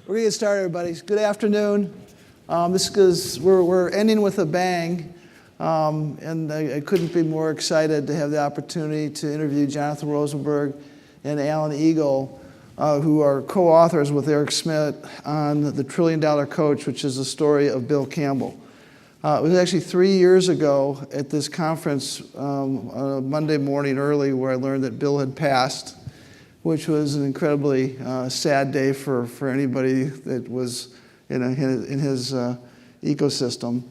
We're going to get started, everybody. Good afternoon. We're ending with a bang, and I couldn't be more excited to have the opportunity to interview Jonathan Rosenberg and Alan Eagle, who are co-authors with Eric Schmidt on The $1 Trillion Coach, which is the story of Bill Campbell. It was actually 3 years ago at this conference on a Monday morning early where I learned that Bill had passed, which was an incredibly sad day for anybody that was in his ecosystem.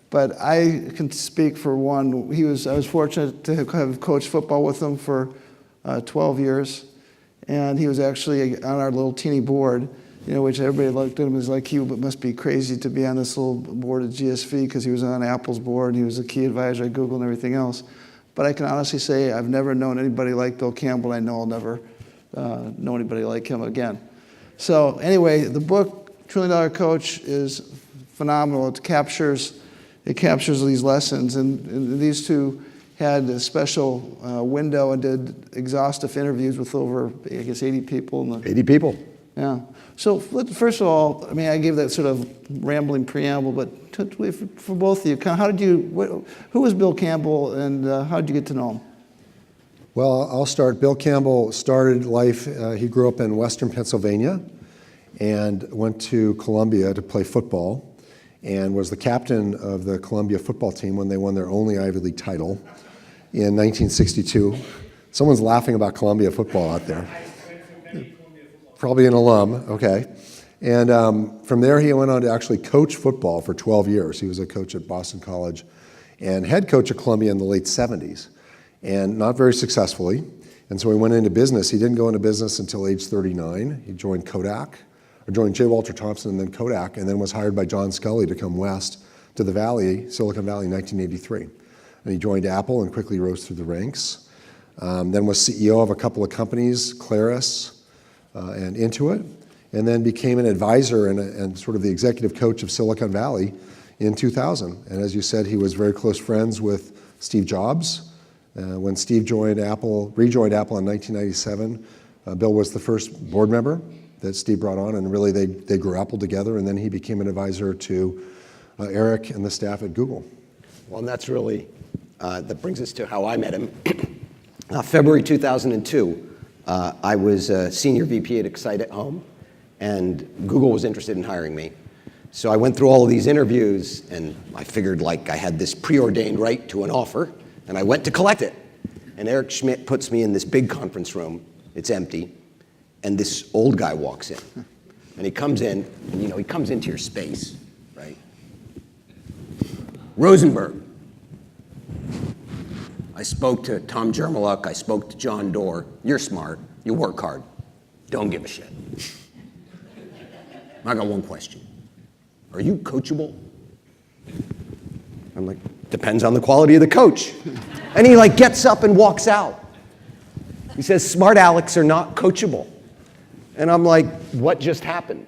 But I can speak for one. I was fortunate to have coached football with him for 12 years, and he was actually on our little teeny board, which everybody looked at him as like he must be crazy to be on this little board at GSV because he was on Apple's board and he was a key advisor at Google and everything else. But I can honestly say I've never known anybody like Bill Campbell. I know I'll never know anybody like him again. So anyway, the book $1 Trillion Coach is phenomenal. It captures these lessons, and these two had a special window and did exhaustive interviews with over, I guess, 80 people. 80 people. Yeah. So first of all, I gave that sort of rambling preamble, but for both of you, who was Bill Campbell, and how did you get to know him? Well, I'll start. Bill Campbell started life, he grew up in Western Pennsylvania and went to Columbia to play football and was the captain of the Columbia football team when they won their only Ivy League title in 1962. Someone's laughing about Columbia football out there. Probably an alum, okay. And from there he went on to actually coach football for 12 years. He was a coach at Boston College and head coach at Columbia in the late 70s. And not very successfully. And so he went into business. He didn't go into business until age 39. He joined J. Walter Thompson and then Kodak, and then was hired by John Scully to come west to the Valley, Silicon Valley in 1983. And he joined Apple and quickly rose through the ranks. Then was CEO of a couple of companies, Claris and Intuit, and then became an advisor and sort of the executive coach of Silicon Valley in 2000. And as you said, he was very close friends with Steve Jobs. When Steve rejoined Apple in 1997, Bill was the first board member that Steve brought on, and really they grew Apple together, and then he became an advisor to Eric and the staff at Google. Well, and that's really, that brings us to how I met him. February 2002, I was a senior VP at Excite at Home, and Google was interested in hiring me. So I went through all of these interviews, and I figured like I had this preordained right to an offer, and I went to collect it. And Eric Schmidt puts me in this big conference room. It's empty. And this old guy walks in. And he comes in, and he comes into your space, right? Rosenberg. I spoke to Tom Jermaluk. I spoke to John Doerr. You're smart. You work hard. Don't give a shit. I got one question. Are you coachable? I'm like, depends on the quality of the coach. And he gets up and walks out. He says, smart Alecks are not coachable. And I'm like, what just happened?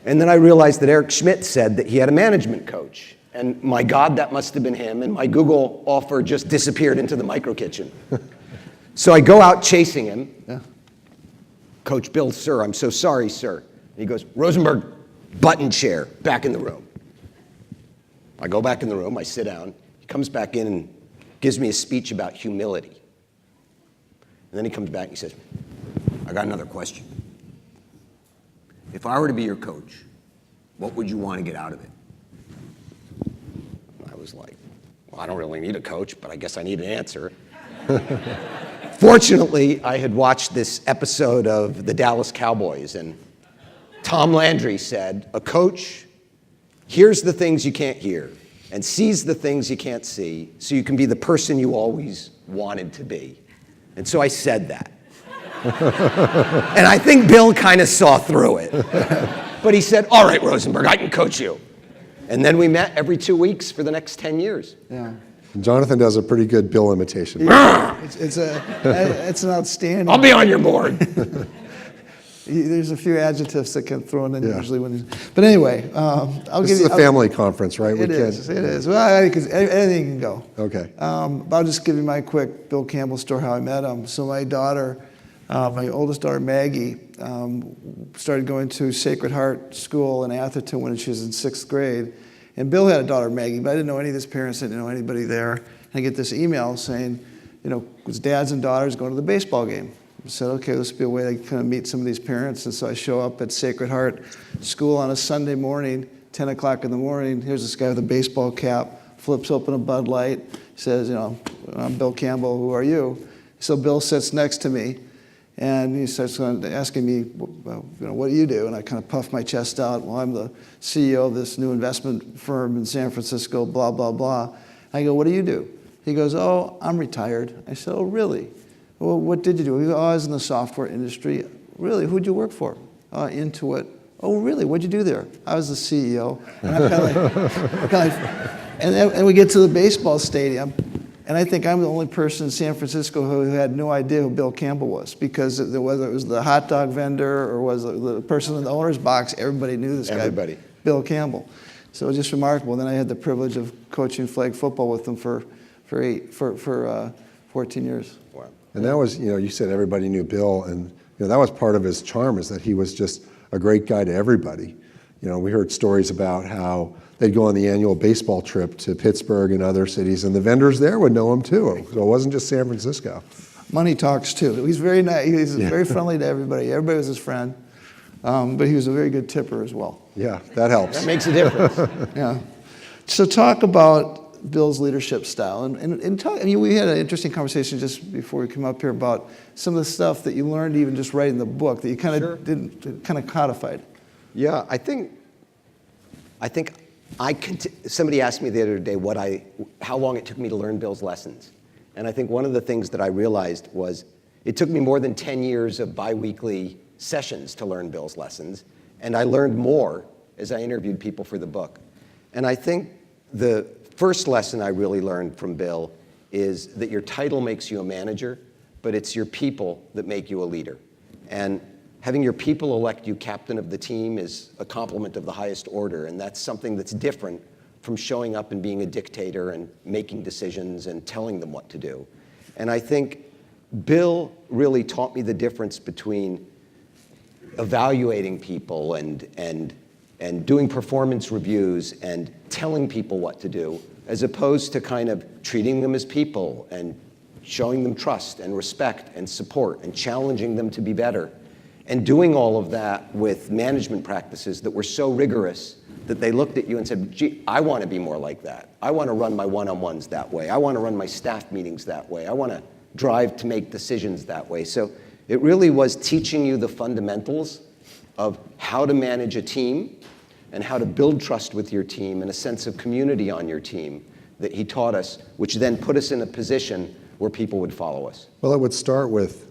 And then I realized that Eric Schmidt said that he had a management coach. And my God, that must have been him. And my Google offer just disappeared into the micro kitchen. So I go out chasing him. Yeah. Coach Bill, sir, I'm so sorry, sir. And he goes, Rosenberg, button chair, back in the room. I go back in the room, I sit down. He comes back in and gives me a speech about humility. And then he comes back and he says, I got another question. If I were to be your coach, what would you want to get out of it? I was like, well, I don't really need a coach, but I guess I need an answer. Fortunately, I had watched this episode of the Dallas Cowboys, and Tom Landry said, a coach hears the things you can't hear and sees the things you can't see so you can be the person you always wanted to be. And so I said that. And I think Bill kind of saw through it. But he said, all right, Rosenberg, I can coach you. And then we met every 2 weeks for the next 10 years. Yeah. Jonathan does a pretty good Bill imitation. It's an outstanding. I'll be on your board. There's a few adjectives that get thrown in usually when. But anyway, This is a family conference, right? It is. Well, anything can go. Okay. I'll just give you my quick Bill Campbell story, how I met him. So my daughter My oldest daughter, Maggie, started going to Sacred Heart School in Atherton when she was in 6th grade. And Bill had a daughter, Maggie, but I didn't know any of his parents, I didn't know anybody there. And I get this email saying, his dads and daughters going to the baseball game. I said, okay, this would be a way to kind of meet some of these parents. And so I show up at Sacred Heart School on a Sunday morning, 10 o'clock in the morning. Here's this guy with a baseball cap, flips open a Bud Light, says, I'm Bill Campbell, who are you? So Bill sits next to me, and he starts asking me, what do you do? And I kind of puff my chest out. Well, I'm the CEO of this new investment firm in San Francisco, blah, blah, blah. I go, what do you do? He goes, oh, I'm retired. I said, oh, really? Well, what did you do? He goes, oh, I was in the software industry. Really? Who'd you work for? Intuit. Oh, really? What'd you do there? I was the CEO. And I'm kind of and we get to the baseball stadium, and I think I'm the only person in San Francisco who had no idea who Bill Campbell was, because whether it was the hot dog vendor or was the person in the owner's box, everybody knew this guy, Bill Campbell. So it was just remarkable. Then I had the privilege of coaching flag football with him for 14 years. Wow. And that was, you said everybody knew Bill, and that was part of his charm, is that he was just a great guy to everybody. We heard stories about how they'd go on the annual baseball trip to Pittsburgh and other cities, and the vendors there would know him too. So it wasn't just San Francisco. Money talks too. He's very nice. He's very friendly to everybody. Everybody was his friend, but he was a very good tipper as well. Yeah, that helps. That makes a difference. Yeah. So talk about Bill's leadership style, and talk. We had an interesting conversation just before we come up here about some of the stuff that you learned even just writing the book that you kind of didn't kind of codified. Yeah, I think somebody asked me the other day how long it took me to learn Bill's lessons. And I think one of the things that I realized was it took me more than 10 years of biweekly sessions to learn Bill's lessons. And I learned more as I interviewed people for the book. And I think the first lesson I really learned from Bill is that your title makes you a manager, but it's your people that make you a leader. And having your people elect you captain of the team is a compliment of the highest order, and that's something that's different from showing up and being a dictator and making decisions and telling them what to do. And I think Bill really taught me the difference between evaluating people and doing performance reviews and telling people what to do, as opposed to kind of treating them as people and showing them trust and respect and support and challenging them to be better. And doing all of that with management practices that were so rigorous that they looked at you and said, gee, I want to be more like that. I want to run my one-on-ones that way. I want to run my staff meetings that way. I want to drive to make decisions that way. So it really was teaching you the fundamentals of how to manage a team and how to build trust with your team and a sense of community on your team that he taught us, which then put us in a position where people would follow us. Well, it would start with,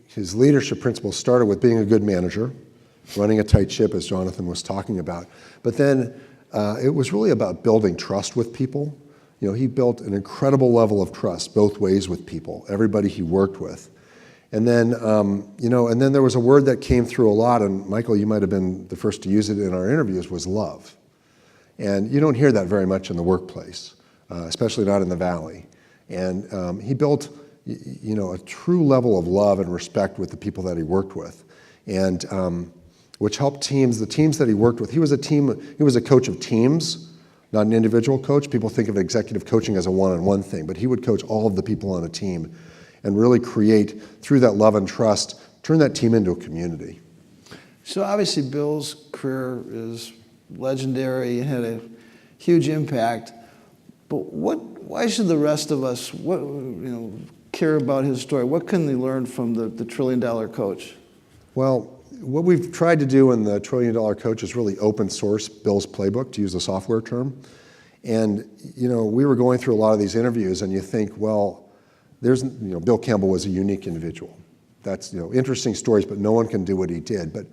his leadership principles started with being a good manager, running a tight ship, as Jonathan was talking about. But then it was really about building trust with people. He built an incredible level of trust both ways with people, everybody he worked with. And then, and then there was a word that came through a lot, and Michael, you might have been the first to use it in our interviews, was love. And you don't hear that very much in the workplace, especially not in the Valley. And he built a true level of love and respect with the people that he worked with, and which helped teams. The teams that he worked with, he was a coach of teams, not an individual coach. People think of executive coaching as a one-on-one thing, but he would coach all of the people on a team and really create, through that love and trust, turn that team into a community. So obviously Bill's career is legendary and had a huge impact, but why should the rest of us care about his story? What can they learn from the $1 trillion coach? Well, what we've tried to do in the $1 trillion coach is really open source Bill's playbook, to use a software term. And we were going through a lot of these interviews, and you think, well, Bill Campbell was a unique individual. That's interesting stories, but no one can do what he did. But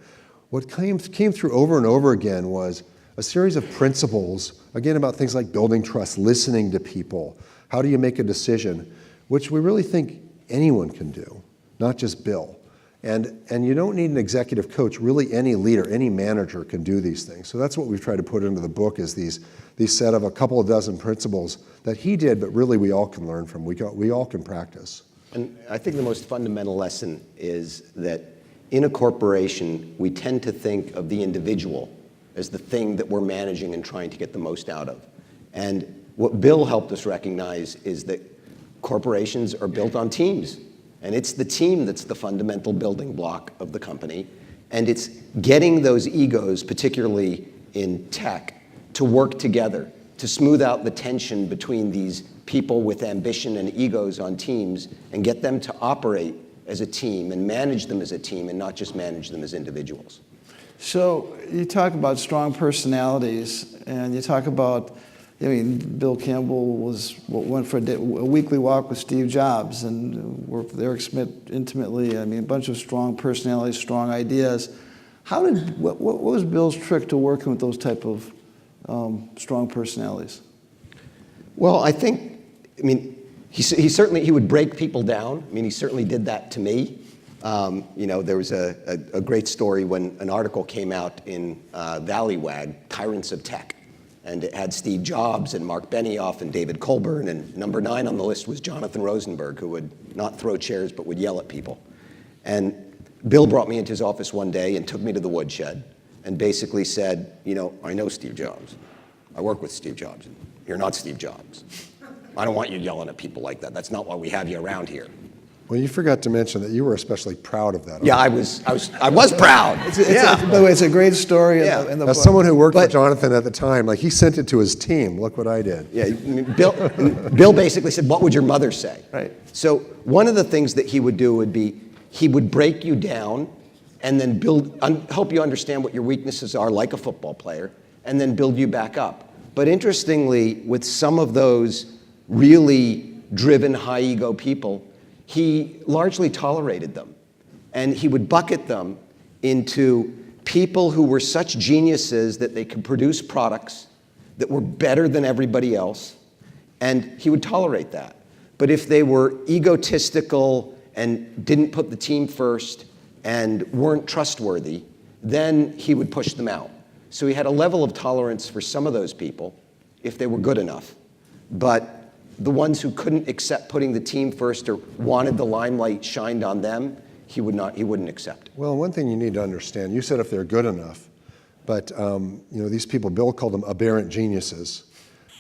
what came through over and over again was a series of principles, again, about things like building trust, listening to people, how do you make a decision, which we really think anyone can do, not just Bill. And you don't need an executive coach. Really, any leader, any manager can do these things. So that's what we've tried to put into the book, is these set of a couple of dozen principles that he did, but really we all can learn from. We all can practice. And I think the most fundamental lesson is that in a corporation, we tend to think of the individual as the thing that we're managing and trying to get the most out of. And what Bill helped us recognize is that corporations are built on teams. And it's the team that's the fundamental building block of the company. And it's getting those egos, particularly in tech, to work together, to smooth out the tension between these people with ambition and egos on teams and get them to operate as a team and manage them as a team and not just manage them as individuals. So you talk about strong personalities, and you talk about, I mean, Bill Campbell went for a weekly walk with Steve Jobs and worked with Eric Schmidt intimately. I mean, a bunch of strong personalities, strong ideas. What was Bill's trick to working with those type of strong personalities? Well, I mean, he would break people down. I mean, he certainly did that to me. There was a great story when an article came out in Valleywag, Tyrants of Tech. And it had Steve Jobs and Mark Benioff and David Colburn, and number 9 on the list was Jonathan Rosenberg, who would not throw chairs but would yell at people. And Bill brought me into his office one day and took me to the woodshed and basically said, I know Steve Jobs. I work with Steve Jobs. You're not Steve Jobs. I don't want you yelling at people like that. That's not why we have you around here. Well, you forgot to mention that you were especially proud of that. Yeah, I was proud. By the way, it's a great story in the book. As someone who worked for Jonathan at the time, like he sent it to his team. Look what I did. Yeah, Bill basically said, "What would your mother say?" Right. So one of the things that he would do would be he would break you down, and then help you understand what your weaknesses are, like a football player, and then build you back up. But interestingly, with some of those really driven, high ego people, he largely tolerated them. And he would bucket them into people who were such geniuses that they could produce products that were better than everybody else. And he would tolerate that. But if they were egotistical and didn't put the team first and weren't trustworthy, then he would push them out. So he had a level of tolerance for some of those people if they were good enough. But the ones who couldn't accept putting the team first or wanted the limelight shined on them, he wouldn't accept. Well, one thing you need to understand, you said if they're good enough, but these people, Bill called them aberrant geniuses,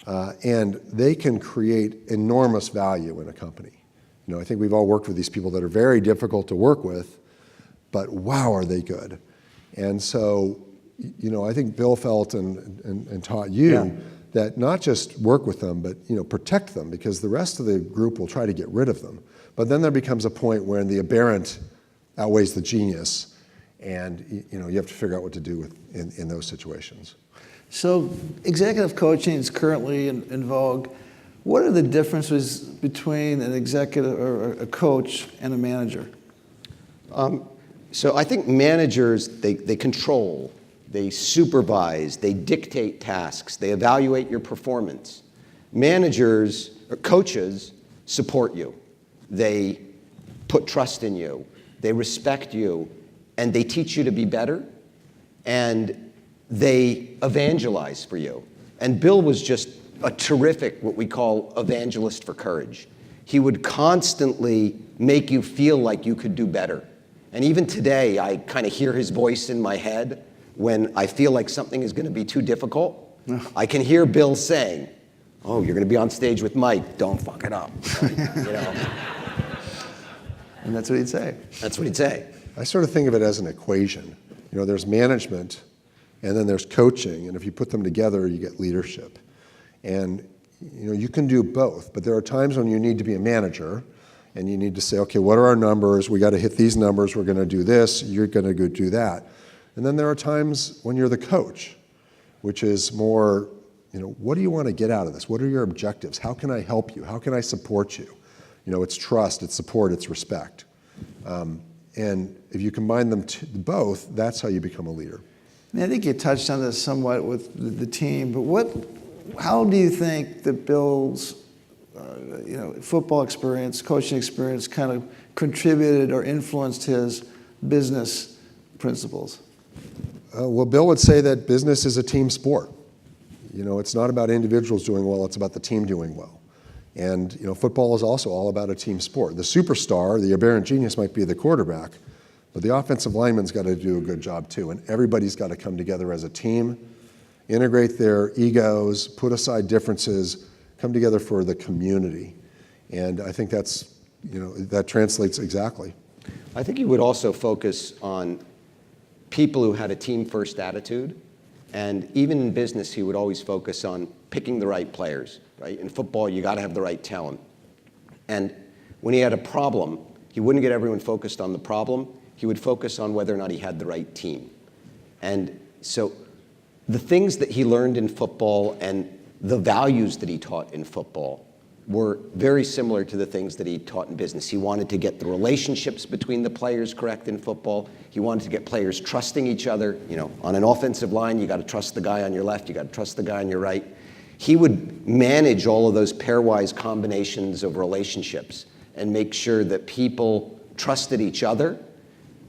and they can create enormous value in a company. I think we've all worked with these people that are very difficult to work with, but wow, are they good. And so, I think Bill felt and taught you that not just work with them, but protect them, because the rest of the group will try to get rid of them. But then there becomes a point where the aberrant outweighs the genius, and you have to figure out what to do in those situations. So executive coaching is currently in vogue. What are the differences between an executive or a coach and a manager? So I think managers, they control. They supervise, they dictate tasks, they evaluate your performance. Managers, or coaches, support you. They put trust in you, they respect you, and they teach you to be better, and they evangelize for you. And Bill was just a terrific, what we call, evangelist for courage. He would constantly make you feel like you could do better. And even today, I kind of hear his voice in my head. When I feel like something is going to be too difficult, I can hear Bill saying, "Oh, you're going to be on stage with Mike. Don't fuck it up." And that's what he'd say. That's what he'd say. I sort of think of it as an equation. There's management, and then there's coaching, and if you put them together, you get leadership. And you can do both, but there are times when you need to be a manager, and you need to say, okay, what are our numbers? We got to hit these numbers. We're going to do this. You're going to go do that. And then there are times when you're the coach, which is more, what do you want to get out of this? What are your objectives? How can I help you? How can I support you? It's trust, it's support, it's respect. And if you combine them both, that's how you become a leader. I think you touched on this somewhat with the team, but how do you think that Bill's football experience, coaching experience kind of contributed or influenced his business principles? Well, Bill would say that business is a team sport. It's not about individuals doing well, it's about the team doing well. And football is also all about a team sport. The superstar, the aberrant genius, might be the quarterback, but the offensive lineman's got to do a good job too. And everybody's got to come together as a team, integrate their egos, put aside differences, come together for the community. And I think that translates exactly. I think he would also focus on people who had a team-first attitude. And even in business, he would always focus on picking the right players, right? In football, you got to have the right talent. And when he had a problem, he wouldn't get everyone focused on the problem. He would focus on whether or not he had the right team. And so the things that he learned in football and the values that he taught in football were very similar to the things that he taught in business. He wanted to get the relationships between the players correct in football. He wanted to get players trusting each other. On an offensive line, you got to trust the guy on your left, you got to trust the guy on your right. He would manage all of those pairwise combinations of relationships and make sure that people trusted each other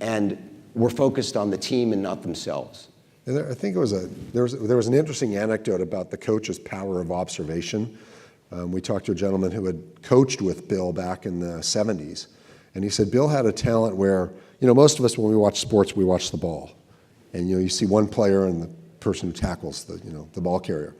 and were focused on the team and not themselves. And I think there was an interesting anecdote about the coach's power of observation. We talked to a gentleman who had coached with Bill back in the 70s, and he said Bill had a talent where, most of us when we watch sports, we watch the ball, and you see one player and the person who tackles the ball carrier,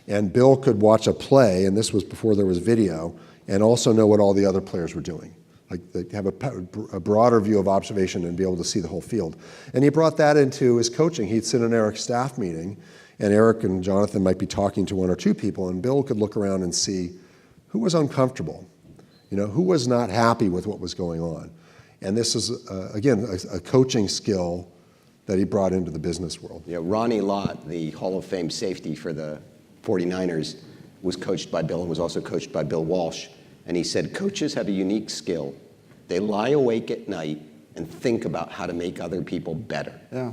and Bill could watch a play, and this was before there was video, and also know what all the other players were doing, like have a broader view of observation and be able to see the whole field. And he brought that into his coaching. He'd sit in Eric's staff meeting, and Eric and Jonathan might be talking to one or two people, and Bill could look around and see who was uncomfortable, who was not happy with what was going on. And this is, again, a coaching skill that he brought into the business world. Ronnie Lott, the Hall of Fame safety for the 49ers, was coached by Bill and was also coached by Bill Walsh. And he said, coaches have a unique skill. They lie awake at night and think about how to make other people better. Yeah.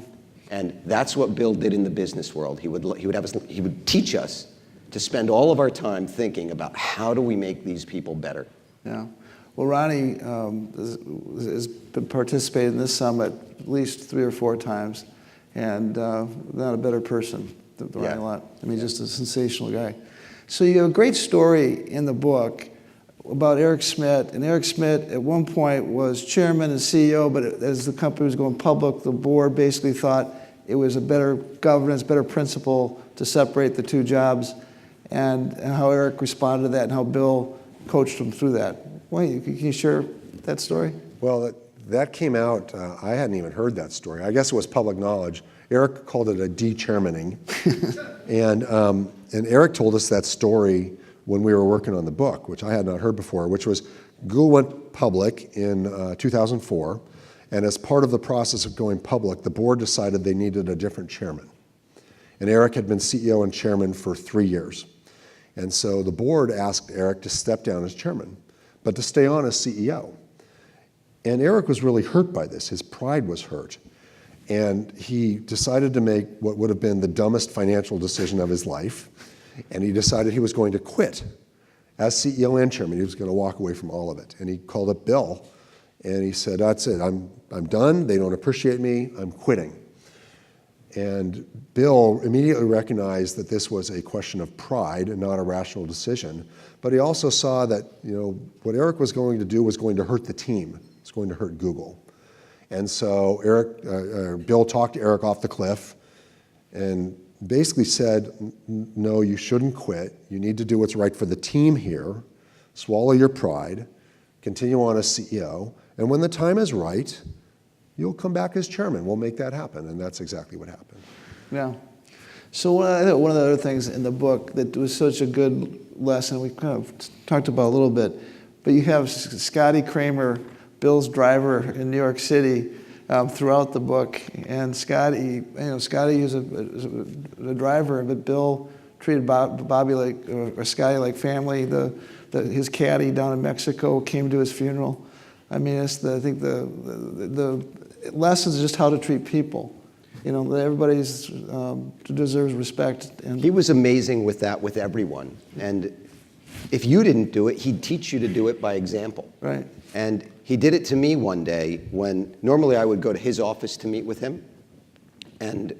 And that's what Bill did in the business world. He would teach us to spend all of our time thinking about how do we make these people better. Yeah. Well, Ronnie has been participating in this summit at least 3 or 4 times, and not a better person than Ronnie Lott. Just a sensational guy. So you have a great story in the book about Eric Schmidt, and Eric Schmidt at one point was chairman and CEO, but as the company was going public, the board basically thought it was a better governance, better principle to separate the two jobs, and how Eric responded to that and how Bill coached him through that. Can you share that story? Well, that came out, I hadn't even heard that story. I guess it was public knowledge. Eric called it a de-chairmaning. and Eric told us that story when we were working on the book, which I had not heard before, which was Google went public in 2004, and as part of the process of going public, the board decided they needed a different chairman. And Eric had been CEO and chairman for 3 years. And so the board asked Eric to step down as chairman, but to stay on as CEO. And Eric was really hurt by this. His pride was hurt. And he decided to make what would have been the dumbest financial decision of his life. And he decided he was going to quit as CEO and chairman. He was going to walk away from all of it. And he called up Bill, and he said, that's it. I'm done. They don't appreciate me. I'm quitting. And Bill immediately recognized that this was a question of pride and not a rational decision. But he also saw that what Eric was going to do was going to hurt the team. It's going to hurt Google. And so Bill talked to Eric off the cliff and basically said, no, you shouldn't quit. You need to do what's right for the team here. Swallow your pride. Continue on as CEO. And when the time is right, you'll come back as chairman. We'll make that happen. And that's exactly what happened. Yeah. So one of the other things in the book that was such a good lesson, we kind of talked about a little bit, but you have Scotty Kramer, Bill's driver in New York City, throughout the book. And Scotty is a driver, but Bill treated Bobby or Scotty like family. His caddy down in Mexico came to his funeral. I think the lesson is just how to treat people. That everybody deserves respect. And he was amazing with that with everyone. And if you didn't do it, he'd teach you to do it by example. Right. And he did it to me one day when normally I would go to his office to meet with him. And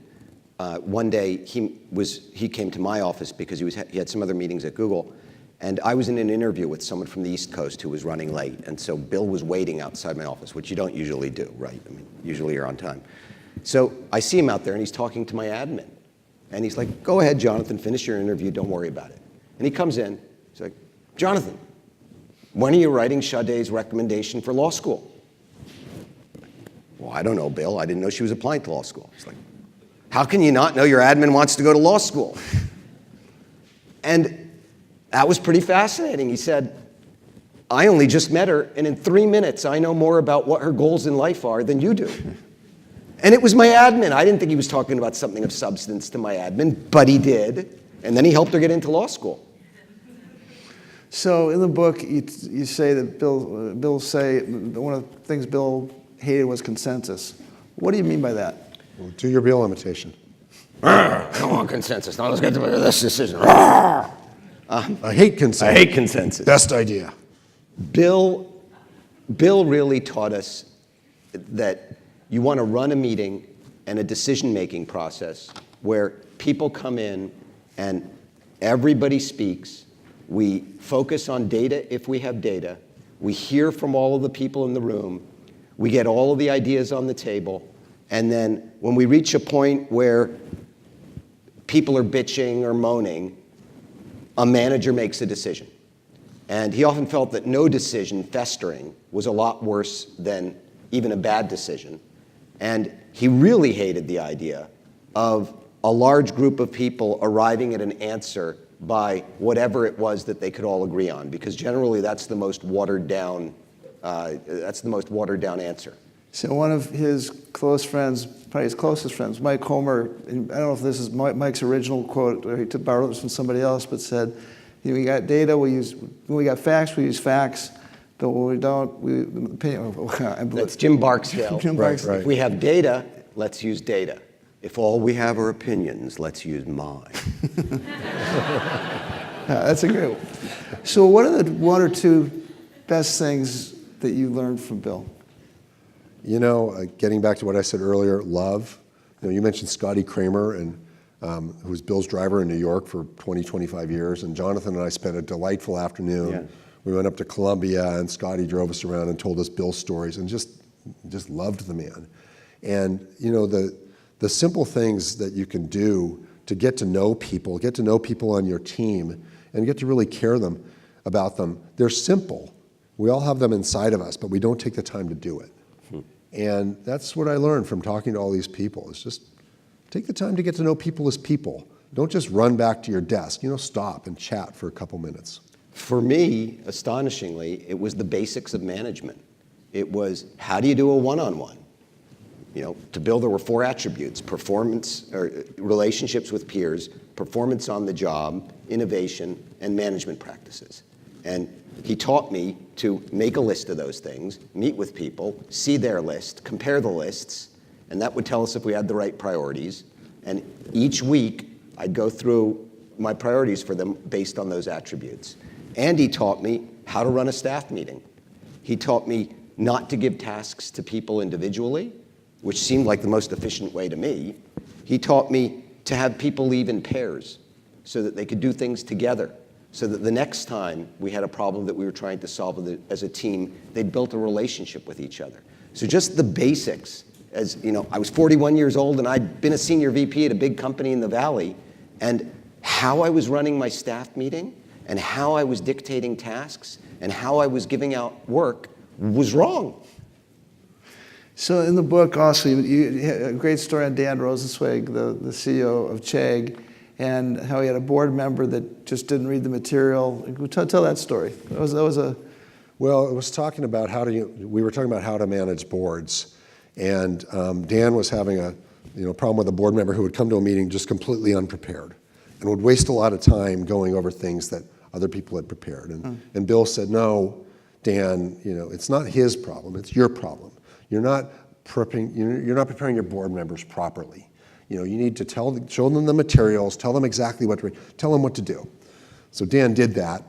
one day he came to my office because he had some other meetings at Google. And I was in an interview with someone from the East Coast who was running late. And so Bill was waiting outside my office, which you don't usually do, right? I mean, usually you're on time. So I see him out there, and he's talking to my admin. And he's like, go ahead, Jonathan, finish your interview. Don't worry about it. And he comes in. He's like, Jonathan, when are you writing Sade's recommendation for law school? Well, I don't know, Bill. I didn't know she was applying to law school. He's like, how can you not know your admin wants to go to law school? And that was pretty fascinating. He said, I only just met her, and in 3 minutes, I know more about what her goals in life are than you do. And it was my admin. I didn't think he was talking about something of substance to my admin, but he did. And then he helped her get into law school. So in the book, you say that Bill say one of the things Bill hated was consensus. What do you mean by that? Well, do your Bill imitation. I don't want consensus. Now let's get to this decision. I hate consensus. I hate consensus. Best idea. Bill really taught us that you want to run a meeting and a decision-making process where people come in and everybody speaks. We focus on data if we have data. We hear from all of the people in the room. We get all of the ideas on the table. And then when we reach a point where people are bitching or moaning, a manager makes a decision. And he often felt that no decision, festering, was a lot worse than even a bad decision. And he really hated the idea of a large group of people arriving at an answer by whatever it was that they could all agree on, because generally that's the most watered down answer. So one of his close friends, probably his closest friends, Mike Homer, and I don't know if this is Mike's original quote, or he borrowed this from somebody else, but said, we got data, when we got facts, we use facts, but when we don't, That's Jim Barksdale. Jim Barksdale. Right. If we have data, let's use data. If all we have are opinions, let's use mine. That's a great one. So what are the one or two best things that you learned from Bill? You know, getting back to what I said earlier, love. You know, you mentioned Scotty Kramer, and who was Bill's driver in New York for 20, 25 years. And Jonathan and I spent a delightful afternoon. Yeah. We went up to Columbia, and Scotty drove us around and told us Bill's stories, and just loved the man. And you know, the simple things that you can do to get to know people on your team, and get to really care about them. They're simple. We all have them inside of us, but we don't take the time to do it. And that's what I learned from talking to all these people. Is just take the time to get to know people as people. Don't just run back to your desk. You know, stop and chat for a couple minutes. For me, astonishingly, it was the basics of management. It was, how do you do a one-on-one? You know, to Bill, there were 4 attributes: performance, or relationships with peers, performance on the job, innovation, and management practices. And he taught me to make a list of those things, meet with people, see their list, compare the lists, and that would tell us if we had the right priorities. And each week, I'd go through my priorities for them based on those attributes. And he taught me how to run a staff meeting. He taught me not to give tasks to people individually, which seemed like the most efficient way to me. He taught me to have people leave in pairs so that they could do things together, so that the next time we had a problem that we were trying to solve as a team, they'd built a relationship with each other. So just the basics. As you know, I was 41 years old, and I'd been a senior VP at a big company in the Valley, and how I was running my staff meeting, and how I was dictating tasks, and how I was giving out work was wrong. So in the book also, you had a great story on Dan Rosenzweig, the CEO of Chegg, and how he had a board member that just didn't read the material. Tell that story. That was a... Well, it was talking about we were talking about how to manage boards. And Dan was having a problem with a board member who would come to a meeting just completely unprepared and would waste a lot of time going over things that other people had prepared. And Bill said, no, Dan, it's not his problem, it's your problem. You're not preparing your board members properly. You need to show them the materials, tell them exactly tell them what to do. So Dan did that,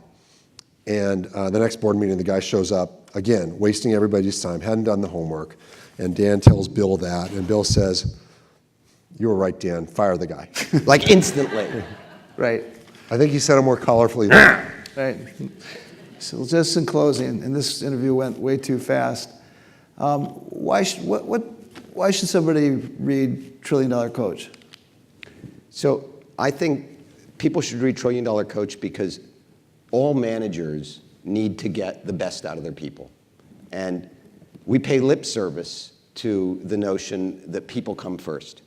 and the next board meeting, the guy shows up, again, wasting everybody's time, hadn't done the homework, and Dan tells Bill that, and Bill says, you were right, Dan, fire the guy. Like instantly. Right. I think he said it more colorfully. Right. So just in closing, and this interview went way too fast, why should somebody read Trillion Dollar Coach? So I think people should read Trillion Dollar Coach because all managers need to get the best out of their people. And we pay lip service to the notion that people come first.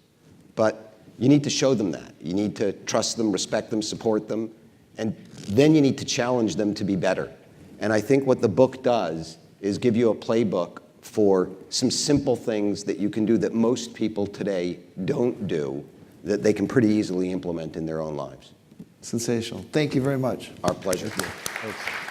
But you need to show them that. You need to trust them, respect them, support them, and then you need to challenge them to be better. And I think what the book does is give you a playbook for some simple things that you can do that most people today don't do, that they can pretty easily implement in their own lives. Sensational. Thank you very much. Our pleasure. Thanks.